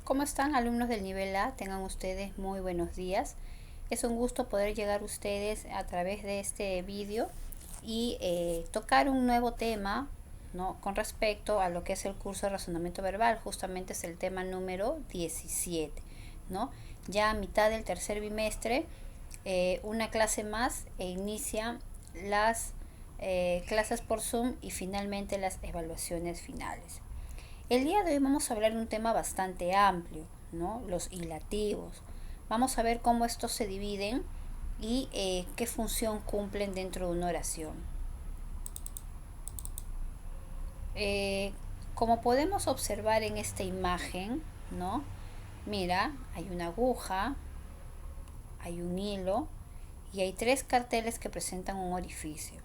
¿Cómo están, alumnos del nivel A? Tengan ustedes muy buenos días. Es un gusto poder llegar a ustedes a través de este vídeo y tocar un nuevo tema, ¿no?, con respecto a lo que es el curso de razonamiento verbal. Justamente es el tema número 17, ¿no? Ya a mitad del tercer bimestre, una clase más e inicia las clases por Zoom y finalmente las evaluaciones finales. El día de hoy vamos a hablar de un tema bastante amplio, ¿no? Los hilativos. Vamos a ver cómo estos se dividen y qué función cumplen dentro de una oración. Eh, Como podemos observar en esta imagen, ¿no? Mira, hay una aguja, hay un hilo y hay tres carteles que presentan un orificio,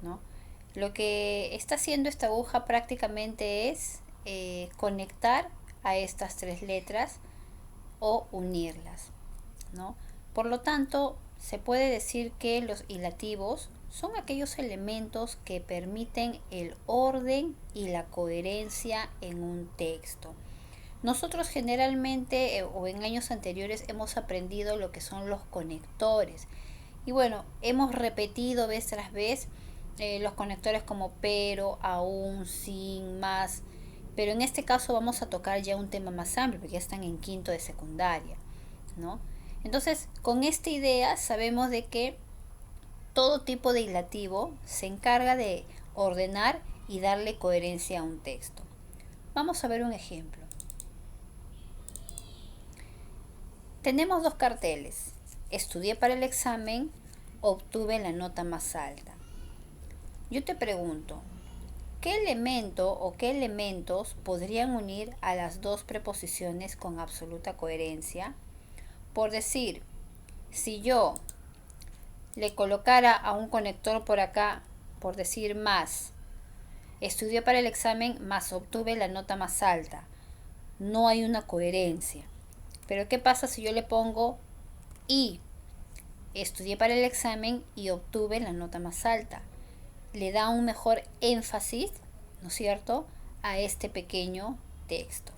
¿no? Lo que está haciendo esta aguja prácticamente es conectar a estas tres letras o unirlas, ¿no? Por lo tanto, se puede decir que los hilativos son aquellos elementos que permiten el orden y la coherencia en un texto. Nosotros generalmente o en años anteriores hemos aprendido lo que son los conectores. Y bueno, hemos repetido vez tras vez los conectores como pero, aún, sin, más. Pero en este caso vamos a tocar ya un tema más amplio, porque ya están en quinto de secundaria, ¿no? Entonces, con esta idea sabemos de que todo tipo de hilativo se encarga de ordenar y darle coherencia a un texto. Vamos a ver un ejemplo. Tenemos dos carteles. Estudié para el examen, obtuve la nota más alta. Yo te pregunto, ¿qué elemento o qué elementos podrían unir a las dos preposiciones con absoluta coherencia? Por decir, si yo le colocara a un conector por acá, por decir más, estudié para el examen, más obtuve la nota más alta. No hay una coherencia. Pero ¿qué pasa si yo le pongo y estudié para el examen y obtuve la nota más alta? Le da un mejor énfasis, ¿no es cierto?, a este pequeño texto.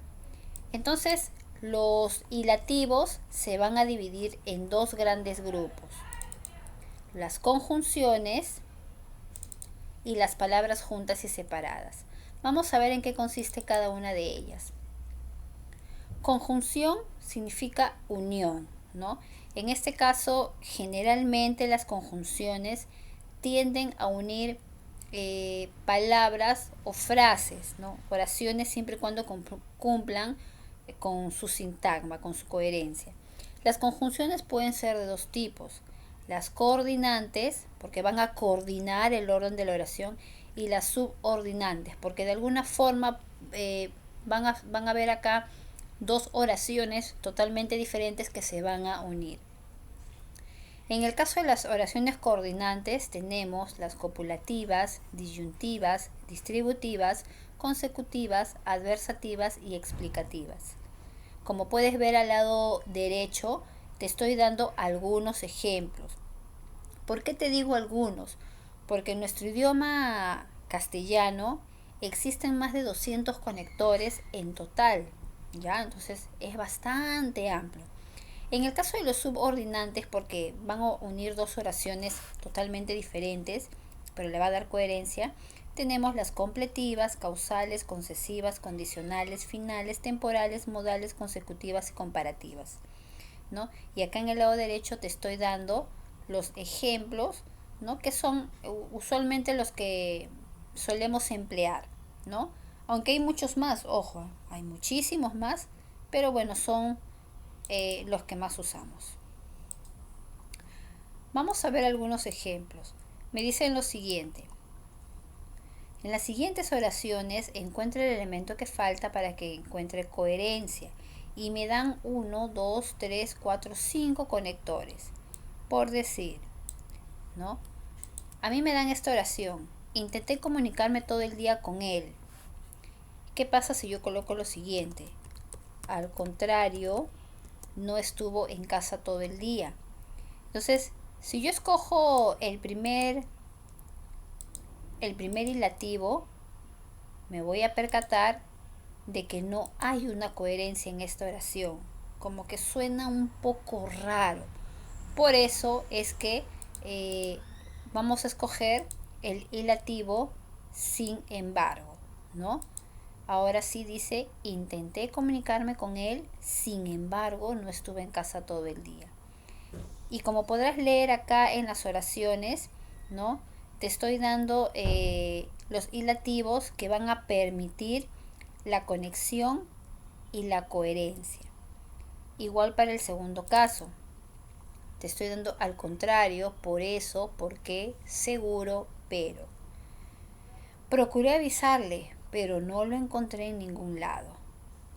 Entonces, los hilativos se van a dividir en dos grandes grupos: las conjunciones y las palabras juntas y separadas. Vamos a ver en qué consiste cada una de ellas. Conjunción significa unión, ¿no? En este caso, generalmente las conjunciones tienden a unir palabras o frases, ¿no? Oraciones, siempre y cuando cumplan con su sintagma, con su coherencia. Las conjunciones pueden ser de dos tipos: las coordinantes, porque van a coordinar el orden de la oración, y las subordinantes, porque de alguna forma van a ver acá dos oraciones totalmente diferentes que se van a unir. En el caso de las oraciones coordinantes tenemos las copulativas, disyuntivas, distributivas, consecutivas, adversativas y explicativas. Como puedes ver al lado derecho, te estoy dando algunos ejemplos. ¿Por qué te digo algunos? Porque en nuestro idioma castellano existen más de 200 conectores en total, ¿ya? Entonces es bastante amplio. En el caso de los subordinantes, porque van a unir dos oraciones totalmente diferentes, pero le va a dar coherencia, tenemos las completivas, causales, concesivas, condicionales, finales, temporales, modales, consecutivas y comparativas, ¿no? Y acá en el lado derecho te estoy dando los ejemplos, ¿no?, que son usualmente los que solemos emplear, ¿no? Aunque hay muchos más, ojo, hay muchísimos más, pero bueno, son los que más usamos. Vamos a ver algunos ejemplos. Me dicen lo siguiente: en las siguientes oraciones encuentre el elemento que falta para que encuentre coherencia, y me dan 1, 2, 3, 4, 5 conectores. Por decir, ¿no? A mí me dan esta oración: intenté comunicarme todo el día con él. ¿Qué pasa si yo coloco lo siguiente? Al contrario, no estuvo en casa todo el día. Entonces, si yo escojo el primer hilativo, me voy a percatar de que no hay una coherencia en esta oración, como que suena un poco raro. Por eso es que vamos a escoger el ilativo sin embargo, ¿no? Ahora sí dice, intenté comunicarme con él, sin embargo, no estuve en casa todo el día. Y como podrás leer acá en las oraciones, ¿no? Te estoy dando los ilativos que van a permitir la conexión y la coherencia. Igual para el segundo caso. Te estoy dando al contrario, por eso, porque, seguro, pero. Procuré avisarle, pero no lo encontré en ningún lado.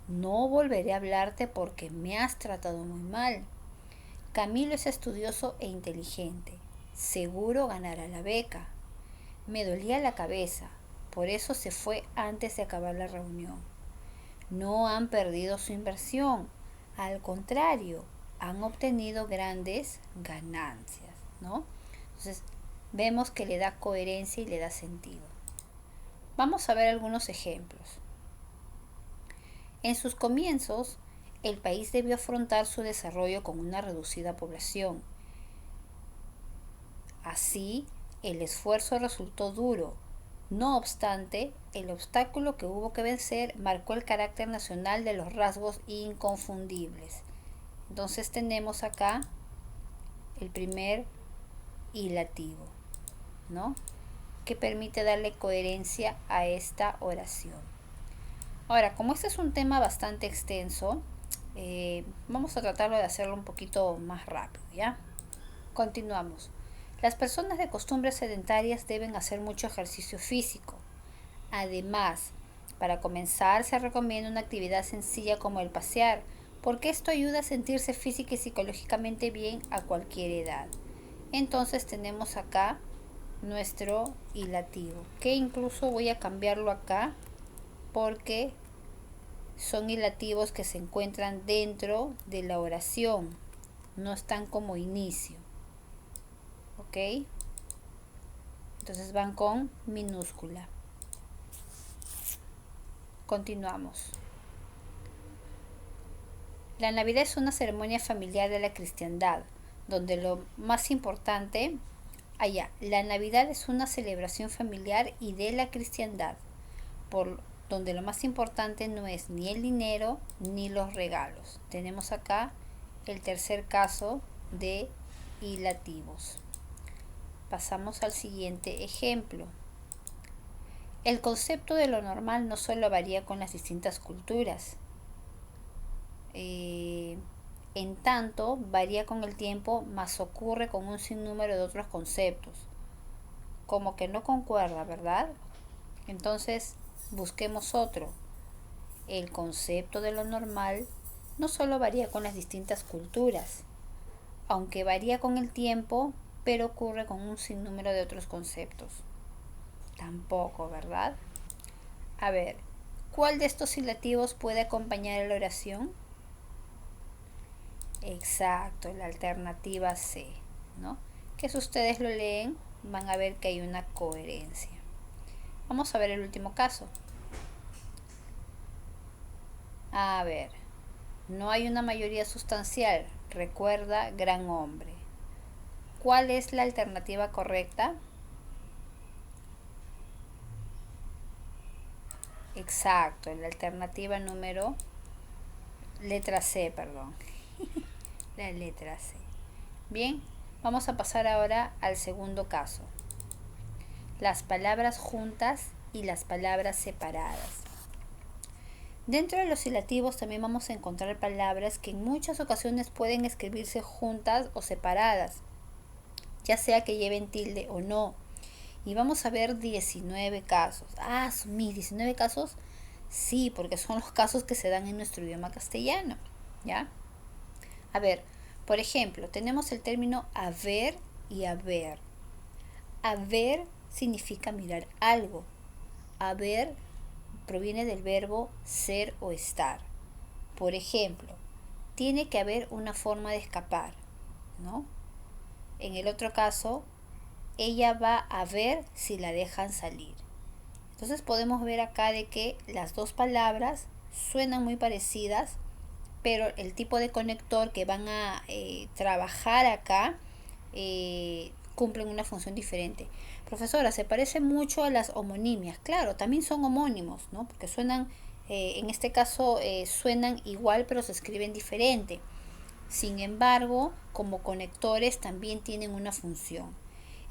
No volveré a hablarte porque me has tratado muy mal. Camilo es estudioso e inteligente. Seguro ganará la beca. Me dolía la cabeza, por eso se fue antes de acabar la reunión. No han perdido su inversión, al contrario, han obtenido grandes ganancias, ¿no? Entonces, vemos que le da coherencia y le da sentido. Vamos a ver algunos ejemplos. En sus comienzos, el país debió afrontar su desarrollo con una reducida población. Así, el esfuerzo resultó duro. No obstante, el obstáculo que hubo que vencer marcó el carácter nacional de los rasgos inconfundibles. Entonces tenemos acá el primer ilativo, ¿no? Que permite darle coherencia a esta oración. Ahora, como este es un tema bastante extenso, vamos a tratarlo de hacerlo un poquito más rápido, ¿ya? Continuamos. Las personas de costumbres sedentarias deben hacer mucho ejercicio físico. Además, para comenzar se recomienda una actividad sencilla como el pasear, porque esto ayuda a sentirse física y psicológicamente bien a cualquier edad. Entonces tenemos acá nuestro ilativo, que incluso voy a cambiarlo acá porque son ilativos que se encuentran dentro de la oración, no están como inicio. ¿Ok? Entonces van con minúscula. Continuamos. La Navidad es una ceremonia familiar de la cristiandad, donde lo más importante, la Navidad es una celebración familiar y de la cristiandad, por donde lo más importante no es ni el dinero ni los regalos. Tenemos acá el tercer caso de ilativos. Pasamos al siguiente ejemplo. El concepto de lo normal no solo varía con las distintas culturas, en tanto varía con el tiempo, más ocurre con un sinnúmero de otros conceptos. Como que no concuerda, ¿verdad? Entonces, busquemos otro. El concepto de lo normal no solo varía con las distintas culturas, aunque varía con el tiempo, pero ocurre con un sinnúmero de otros conceptos. Tampoco, ¿verdad? A ver, ¿cuál de estos ilativos puede acompañar a la oración? Exacto, la alternativa C, ¿no? Que si ustedes lo leen, van a ver que hay una coherencia. Vamos a ver el último caso. A ver, no hay una mayoría sustancial, recuerda, gran hombre. ¿Cuál es la alternativa correcta? Exacto, la alternativa letra C, perdón. La letra C. Bien, vamos a pasar ahora al segundo caso. Las palabras juntas y las palabras separadas. Dentro de los ilativos también vamos a encontrar palabras que en muchas ocasiones pueden escribirse juntas o separadas, ya sea que lleven tilde o no. Y vamos a ver 19 casos. Mis 19 casos, sí, porque son los casos que se dan en nuestro idioma castellano, ¿ya? A ver, por ejemplo, tenemos el término haber y haber. Haber significa mirar algo. Haber proviene del verbo ser o estar. Por ejemplo, tiene que haber una forma de escapar, ¿no? En el otro caso, ella va a ver si la dejan salir. Entonces podemos ver acá de que las dos palabras suenan muy parecidas, pero el tipo de conector que van a trabajar acá cumplen una función diferente. Profesora, se parece mucho a las homonimias. Claro, también son homónimos, ¿no? Porque suenan, en este caso, suenan igual, pero se escriben diferente. Sin embargo, como conectores también tienen una función.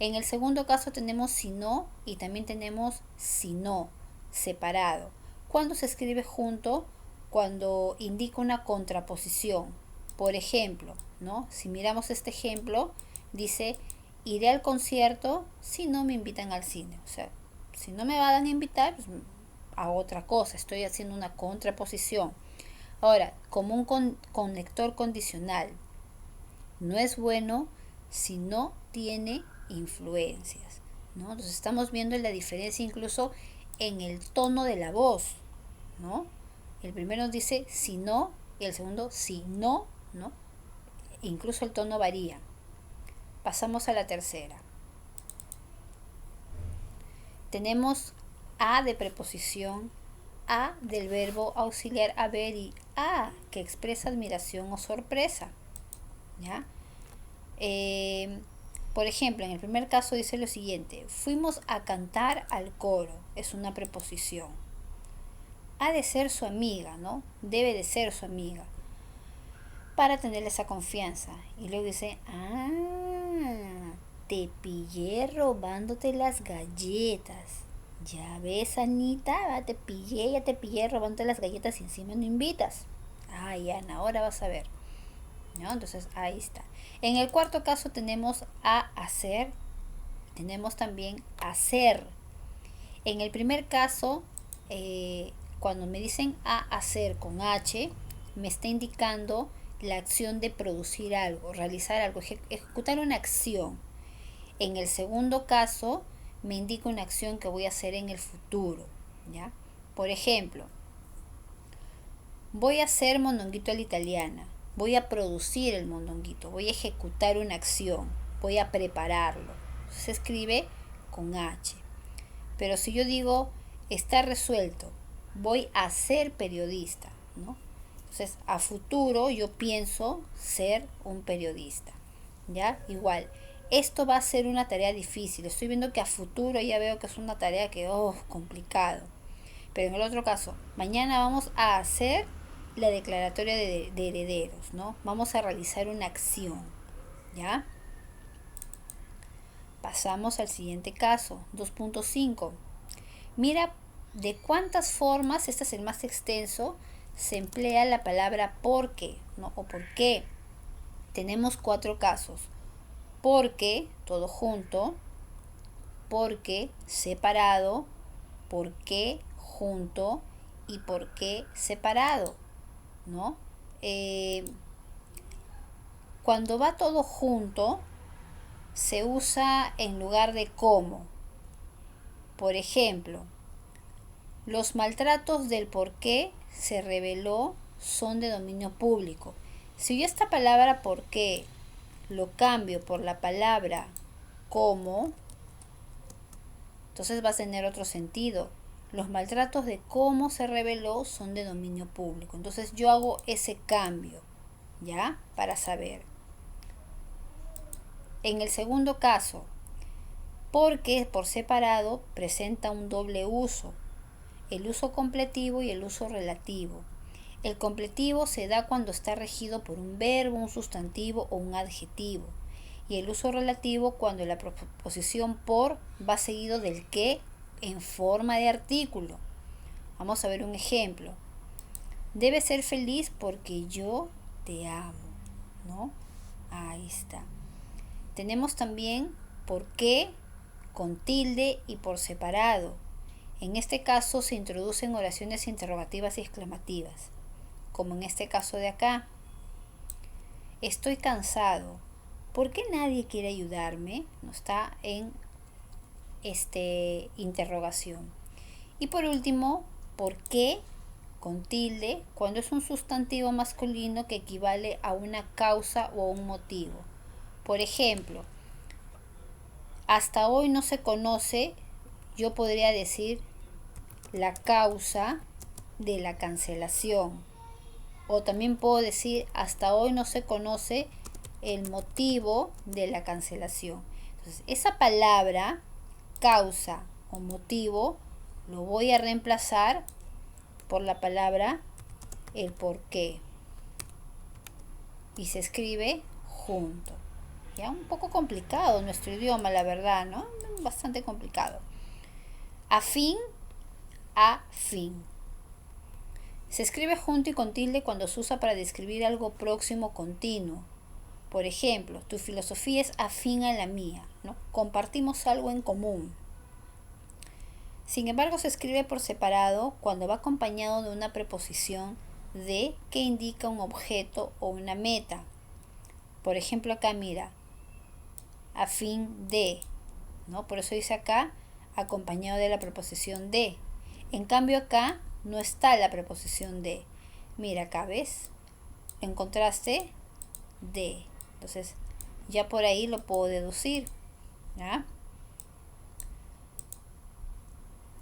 En el segundo caso tenemos si no y también tenemos si no, separado. ¿Cuándo se escribe junto? Cuando indica una contraposición. Por ejemplo, ¿no? Si miramos este ejemplo, dice, iré al concierto si no me invitan al cine. O sea, si no me van a invitar, pues, a otra cosa. Estoy haciendo una contraposición. Ahora, como un conector condicional, no es bueno si no tiene influencias, ¿no? Entonces estamos viendo la diferencia incluso en el tono de la voz, ¿no? El primero nos dice si no y el segundo si no, ¿no? Incluso el tono varía. Pasamos a la tercera. Tenemos a de preposición, a del verbo auxiliar haber y a que expresa admiración o sorpresa, ¿ya? Por ejemplo, en el primer caso dice lo siguiente: fuimos a cantar al coro, es una preposición. Ha de ser su amiga, ¿no? Debe de ser su amiga para tener esa confianza. Y luego dice, te pillé robándote las galletas. Ya ves, Anita, ya te pillé robándote las galletas y encima no invitas. Ay, Ana, ahora vas a ver, ¿no? Entonces ahí está. En el cuarto caso tenemos a hacer, tenemos también hacer. En el primer caso, cuando me dicen a hacer con H, me está indicando la acción de producir algo, realizar algo, ejecutar una acción. En el segundo caso, me indica una acción que voy a hacer en el futuro, ¿ya? Por ejemplo, voy a hacer mondonguito a la italiana, voy a producir el mondonguito, voy a ejecutar una acción, voy a prepararlo. Se escribe con H. Pero si yo digo, está resuelto, voy a ser periodista, ¿no? Entonces, a futuro yo pienso ser un periodista, ¿ya? Igual, esto va a ser una tarea difícil. Estoy viendo que a futuro ya veo que es una tarea que, complicado. Pero en el otro caso, mañana vamos a hacer la declaratoria de herederos, ¿no? Vamos a realizar una acción, ¿ya? Pasamos al siguiente caso, 2.5. Mira de cuántas formas, este es el más extenso, se emplea la palabra porque, ¿no? O por qué. Tenemos 4 casos. Porque, todo junto, porque separado, porque junto y porque separado, ¿no? Cuando va todo junto, se usa en lugar de como. Por ejemplo, los maltratos del por qué se reveló son de dominio público. Si yo esta palabra por qué lo cambio por la palabra como, entonces va a tener otro sentido. Los maltratos de cómo se reveló son de dominio público. Entonces yo hago ese cambio, ¿ya? Para saber. En el segundo caso, porque por separado presenta un doble uso, el uso completivo y el uso relativo. El completivo se da cuando está regido por un verbo, un sustantivo o un adjetivo. Y el uso relativo cuando la preposición por va seguido del que en forma de artículo. Vamos a ver un ejemplo. Debes ser feliz porque yo te amo, ¿no? Ahí está. Tenemos también por qué con tilde y por separado. En este caso se introducen oraciones interrogativas y exclamativas, como en este caso de acá. Estoy cansado. ¿Por qué nadie quiere ayudarme? No está en interrogación. Y por último, ¿por qué? Con tilde, cuando es un sustantivo masculino que equivale a una causa o a un motivo. Por ejemplo, hasta hoy no se conoce, yo podría decir la causa de la cancelación. O también puedo decir, hasta hoy no se conoce el motivo de la cancelación. Entonces, esa palabra, causa o motivo, lo voy a reemplazar por la palabra el por qué. Y se escribe junto. Ya un poco complicado nuestro idioma, la verdad, ¿no? Bastante complicado. Afín, a fin. Se escribe junto y con tilde cuando se usa para describir algo próximo continuo. Por ejemplo, tu filosofía es afín a la mía, ¿no? Compartimos algo en común. Sin embargo, se escribe por separado cuando va acompañado de una preposición de que indica un objeto o una meta. Por ejemplo, acá mira, a fin de, ¿no? Por eso dice acá acompañado de la preposición de. En cambio acá no está la preposición de. Mira acá, ¿ves? Encontraste de. Entonces ya por ahí lo puedo deducir, ¿ya?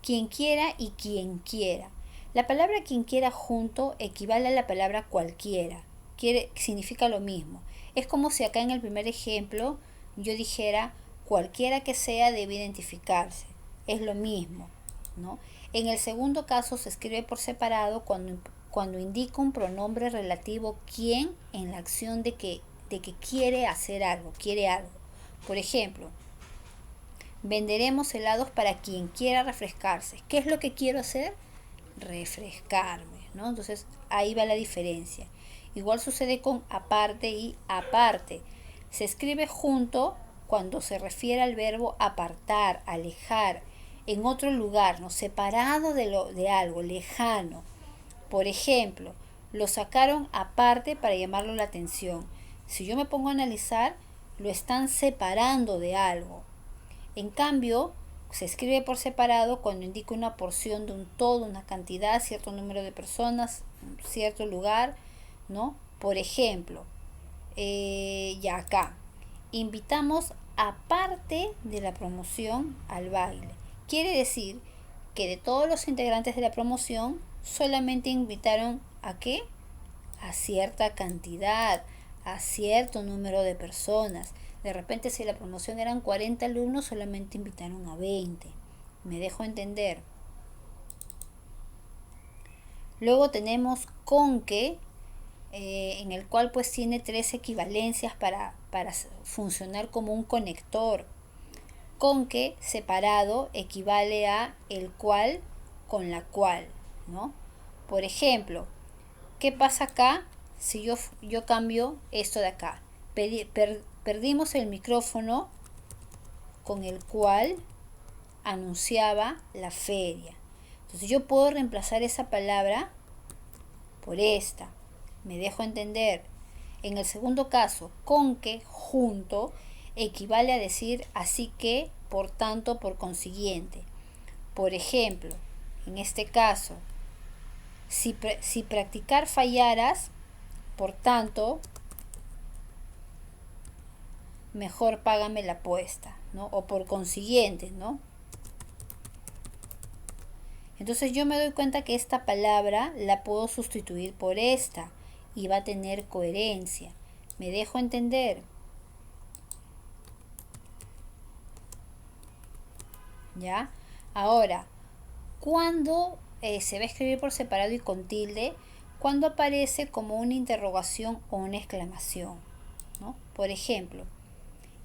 Quien quiera y quien quiera. La palabra quien quiera junto equivale a la palabra cualquiera. Significa lo mismo. Es como si acá en el primer ejemplo yo dijera cualquiera que sea debe identificarse. Es lo mismo, ¿no? En el segundo caso se escribe por separado cuando indica un pronombre relativo quien en la acción de que quiere hacer algo, quiere algo. Por ejemplo, venderemos helados para quien quiera refrescarse. ¿Qué es lo que quiero hacer? Refrescarme, ¿no? Entonces ahí va la diferencia. Igual sucede con aparte y aparte. Se escribe junto cuando se refiere al verbo apartar, alejar, en otro lugar, ¿no? Separado de algo, lejano. Por ejemplo, lo sacaron aparte para llamarlo la atención. Si yo me pongo a analizar, lo están separando de algo. En cambio, se escribe por separado cuando indica una porción de un todo, una cantidad, cierto número de personas, cierto lugar, ¿no? Por ejemplo, ya acá, invitamos aparte de la promoción al baile. Quiere decir que de todos los integrantes de la promoción, solamente invitaron ¿a qué? A cierta cantidad, a cierto número de personas. De repente, si la promoción eran 40 alumnos, solamente invitaron a 20. ¿Me dejo entender? Luego tenemos con que, en el cual pues tiene tres equivalencias para funcionar como un conector. Con que separado equivale a el cual con la cual, ¿no? Por ejemplo, ¿qué pasa acá si yo cambio esto de acá? Perdimos el micrófono con el cual anunciaba la feria. Entonces yo puedo reemplazar esa palabra por esta. Me dejo entender. En el segundo caso, con que, junto, equivale a decir así que, por tanto, por consiguiente. Por ejemplo, en este caso, si practicar fallaras, por tanto, mejor págame la apuesta, ¿no? O por consiguiente, ¿no? Entonces yo me doy cuenta que esta palabra la puedo sustituir por esta y va a tener coherencia. ¿Me dejo entender? ¿Ya? Ahora, cuando se va a escribir por separado y con tilde, cuando aparece como una interrogación o una exclamación, ¿no? Por ejemplo,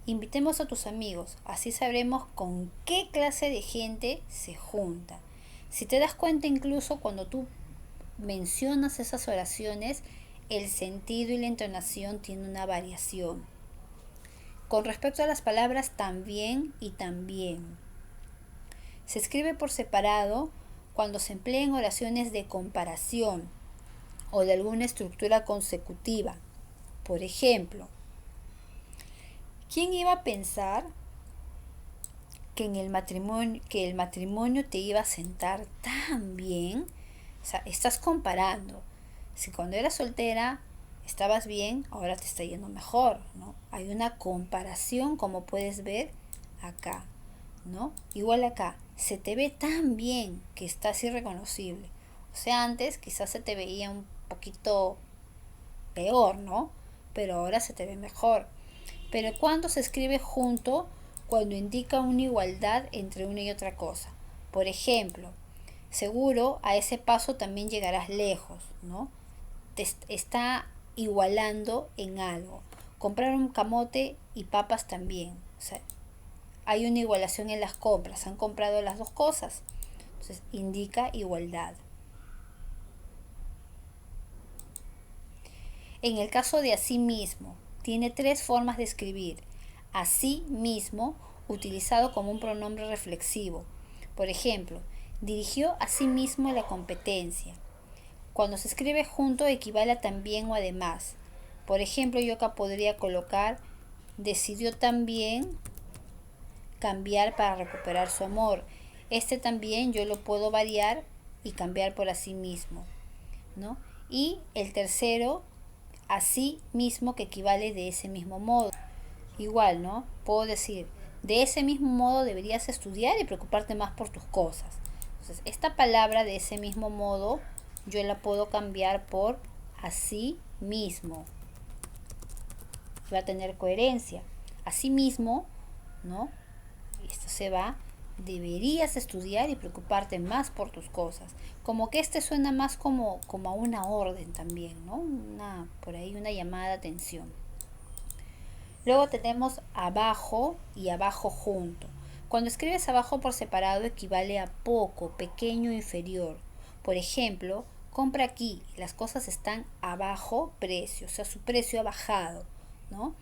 invitemos a tus amigos, así sabremos con qué clase de gente se junta. Si te das cuenta, incluso cuando tú mencionas esas oraciones, el sentido y la entonación tienen una variación. Con respecto a las palabras también y también. Se escribe por separado cuando se emplea en oraciones de comparación o de alguna estructura consecutiva. Por ejemplo, ¿quién iba a pensar que el matrimonio te iba a sentar tan bien? O sea, estás comparando. Si cuando eras soltera estabas bien, ahora te está yendo mejor, ¿no? Hay una comparación, como puedes ver acá, ¿no? Igual acá, se te ve tan bien que estás irreconocible. O sea, antes quizás se te veía un poquito peor, ¿no? Pero ahora se te ve mejor. Pero cuando se escribe junto, cuando indica una igualdad entre una y otra cosa. Por ejemplo, seguro a ese paso también llegarás lejos, ¿no? Te está igualando en algo. Comprar un camote y papas también. O sea, hay una igualación en las compras. Han comprado las dos cosas. Entonces, indica igualdad. En el caso de asimismo, tiene tres formas de escribir. Asimismo, utilizado como un pronombre reflexivo. Por ejemplo, dirigió a sí mismo la competencia. Cuando se escribe junto equivale a también o además. Por ejemplo, yo acá podría colocar decidió también cambiar para recuperar su amor. Este también yo lo puedo variar y cambiar por así mismo, ¿no? Y el tercero, así mismo, que equivale de ese mismo modo. Igual, ¿no? Puedo decir, de ese mismo modo deberías estudiar y preocuparte más por tus cosas. Entonces, esta palabra de ese mismo modo yo la puedo cambiar por así mismo. Va a tener coherencia. Así mismo, ¿no? Esto se va, deberías estudiar y preocuparte más por tus cosas. Como que este suena más como a una orden también, ¿no? Por ahí una llamada de atención. Luego tenemos abajo y abajo junto. Cuando escribes abajo por separado equivale a poco, pequeño, inferior. Por ejemplo, compra aquí, las cosas están abajo precio, o sea, su precio ha bajado, ¿no?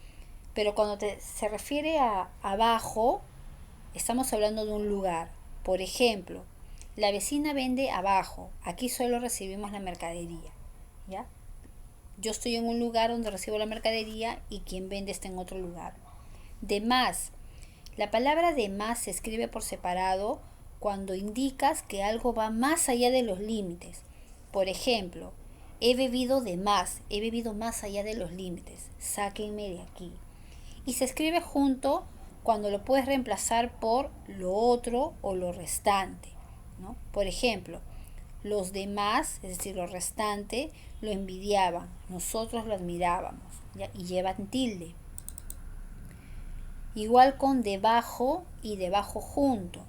Pero cuando se refiere a abajo, estamos hablando de un lugar. Por ejemplo, la vecina vende abajo, aquí solo recibimos la mercadería, ¿ya? Yo estoy en un lugar donde recibo la mercadería y quien vende está en otro lugar. De más. La palabra de más se escribe por separado cuando indicas que algo va más allá de los límites. Por ejemplo, he bebido de más, he bebido más allá de los límites, sáquenme de aquí. Y se escribe junto cuando lo puedes reemplazar por lo otro o lo restante, ¿no? Por ejemplo, los demás, es decir, lo restante, lo envidiaban, nosotros lo admirábamos, ¿ya? Y llevan tilde. Igual con debajo y debajo junto.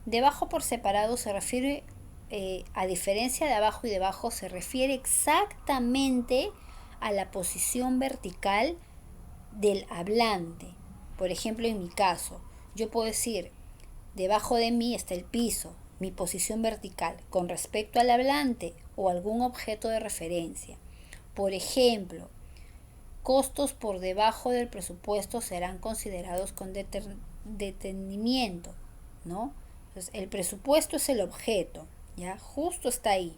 Debajo por separado se refiere, a diferencia de abajo y debajo, se refiere exactamente a la posición vertical del hablante. Por ejemplo, en mi caso, yo puedo decir, debajo de mí está el piso, mi posición vertical, con respecto al hablante o algún objeto de referencia. Por ejemplo, costos por debajo del presupuesto serán considerados con detenimiento, ¿no? Entonces, el presupuesto es el objeto, ¿ya? Justo está ahí.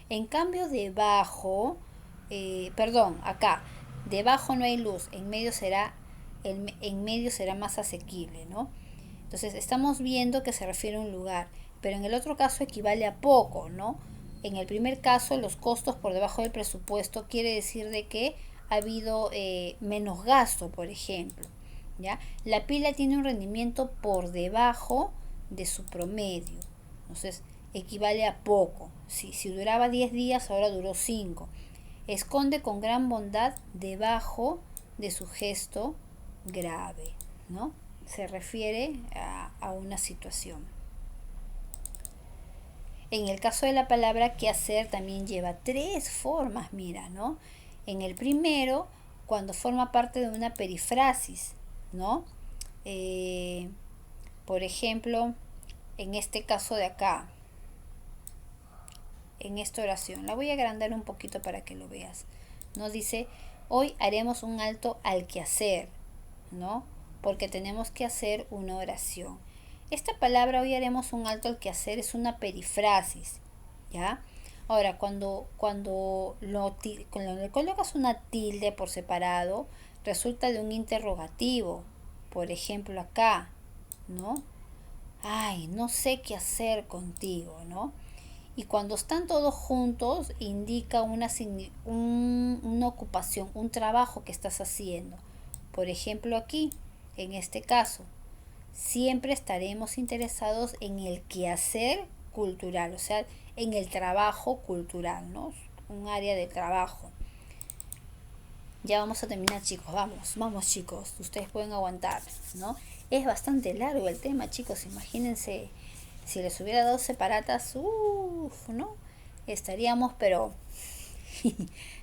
En cambio, debajo, acá, debajo no hay luz, en medio será más asequible, ¿no? Entonces, estamos viendo que se refiere a un lugar, pero en el otro caso equivale a poco, ¿no? En el primer caso, los costos por debajo del presupuesto quiere decir de que ha habido menos gasto, por ejemplo, ¿ya? La pila tiene un rendimiento por debajo de su promedio, entonces equivale a poco. Si duraba 10 días, ahora duró 5. Esconde con gran bondad debajo de su gesto grave, ¿no? Se refiere a una situación. En el caso de la palabra que hacer también lleva tres formas, mira, ¿no? En el primero, cuando forma parte de una perifrasis, ¿no? Eh, por ejemplo, en este caso de acá, en esta oración, la voy a agrandar un poquito para que lo veas. Nos dice, hoy haremos un alto al quehacer, ¿no? Porque tenemos que hacer una oración. Esta palabra hoy haremos un alto al quehacer es una perifrasis, ¿ya? Ahora, cuando le colocas una tilde por separado, resulta de un interrogativo. Por ejemplo, acá, ¿no? Ay, no sé qué hacer contigo, ¿no? Y cuando están todos juntos, indica una ocupación, un trabajo que estás haciendo. Por ejemplo, aquí, en este caso, siempre estaremos interesados en el quehacer cultural, o sea, en el trabajo cultural, ¿no? Un área de trabajo. Ya vamos a terminar, chicos, vamos chicos, ustedes pueden aguantar, ¿no? Es bastante largo el tema, chicos, imagínense si les hubiera dado separatas, ¿no? Estaríamos, pero,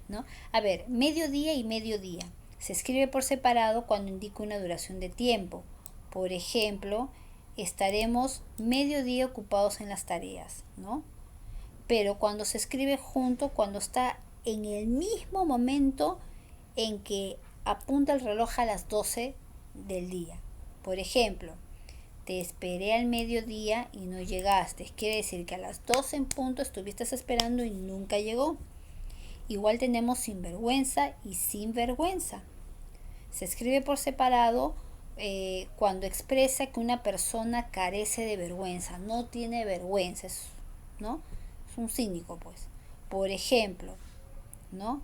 ¿no? A ver, mediodía y mediodía. Se escribe por separado cuando indica una duración de tiempo. Por ejemplo, estaremos mediodía ocupados en las tareas, ¿no? Pero cuando se escribe junto, cuando está en el mismo momento en que apunta el reloj a las 12 del día. Por ejemplo, te esperé al mediodía y no llegaste. Quiere decir que a las 12 en punto estuviste esperando y nunca llegó. Igual tenemos sinvergüenza y sinvergüenza. Se escribe por separado cuando expresa que una persona carece de vergüenza, no tiene vergüenza, ¿no? Es un cínico, pues. Por ejemplo, ¿no?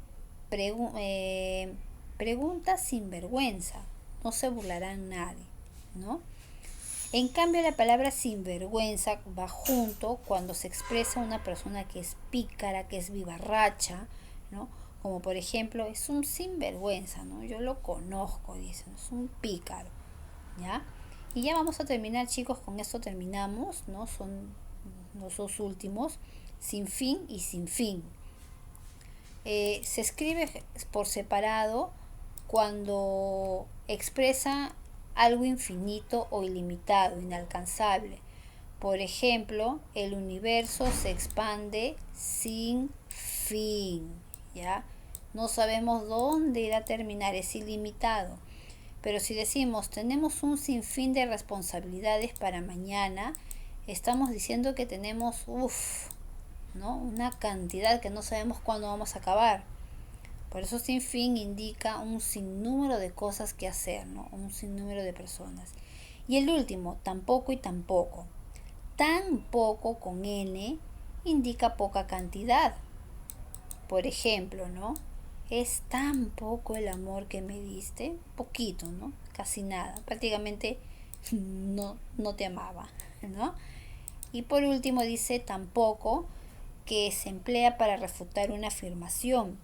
Pregunta sin vergüenza, no se burlarán nadie, ¿no? En cambio, la palabra sinvergüenza va junto cuando se expresa una persona que es pícara, que es vivarracha, ¿no? Como por ejemplo, es un sinvergüenza, ¿no? Yo lo conozco, dicen, es un pícaro, ¿ya? Y ya vamos a terminar, chicos, con esto terminamos, ¿no? Son los dos últimos, sin fin y sin fin. Se escribe por separado cuando expresa algo infinito o ilimitado, inalcanzable. Por ejemplo, el universo se expande sin fin, ¿ya? No sabemos dónde irá a terminar, es ilimitado. Pero si decimos tenemos un sinfín de responsabilidades para mañana, estamos diciendo que tenemos, ¿no? Una cantidad que no sabemos cuándo vamos a acabar. Por eso sin fin indica un sinnúmero de cosas que hacer, ¿no? Un sinnúmero de personas. Y el último, tampoco y tampoco. Tan poco con N indica poca cantidad. Por ejemplo, ¿no? Es tan poco el amor que me diste, poquito, ¿no? Casi nada, prácticamente no te amaba, ¿no? Y por último dice tampoco, que se emplea para refutar una afirmación,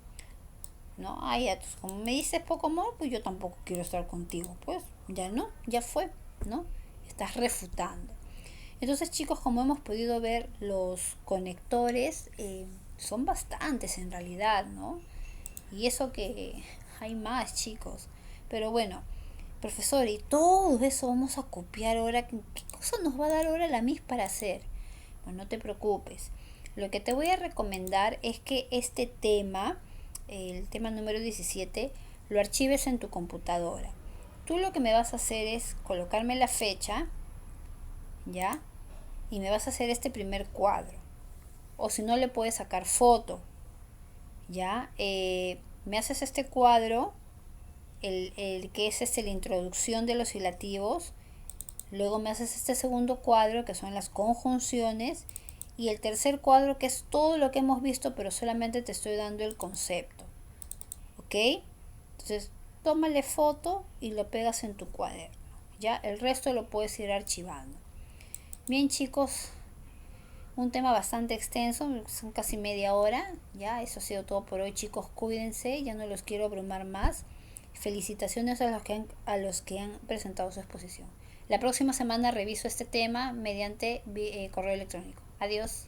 ¿no? Ya, como me dices poco amor, pues yo tampoco quiero estar contigo, pues ya no, ya fue, ¿no? Estás refutando. Entonces, chicos, como hemos podido ver, los conectores son bastantes en realidad, ¿no? Y eso que hay más, chicos. Pero bueno, profesor, y todo eso vamos a copiar ahora. ¿Qué cosa nos va a dar ahora la MIS para hacer? Pues no te preocupes. Lo que te voy a recomendar es que este tema, el tema número 17, lo archives en tu computadora. Tú lo que me vas a hacer es colocarme la fecha, ¿ya? Y me vas a hacer este primer cuadro. O si no, le puedes sacar foto, ¿ya? Me haces este cuadro, el que es la introducción de los hilativos. Luego me haces este segundo cuadro, que son las conjunciones. Y el tercer cuadro, que es todo lo que hemos visto, pero solamente te estoy dando el concepto. ¿Ok? Entonces, tómale foto y lo pegas en tu cuaderno. Ya, el resto lo puedes ir archivando. Bien, chicos, un tema bastante extenso, son casi media hora. Ya, eso ha sido todo por hoy, chicos. Cuídense, ya no los quiero abrumar más. Felicitaciones a los que han presentado su exposición. La próxima semana reviso este tema mediante correo electrónico. Adiós.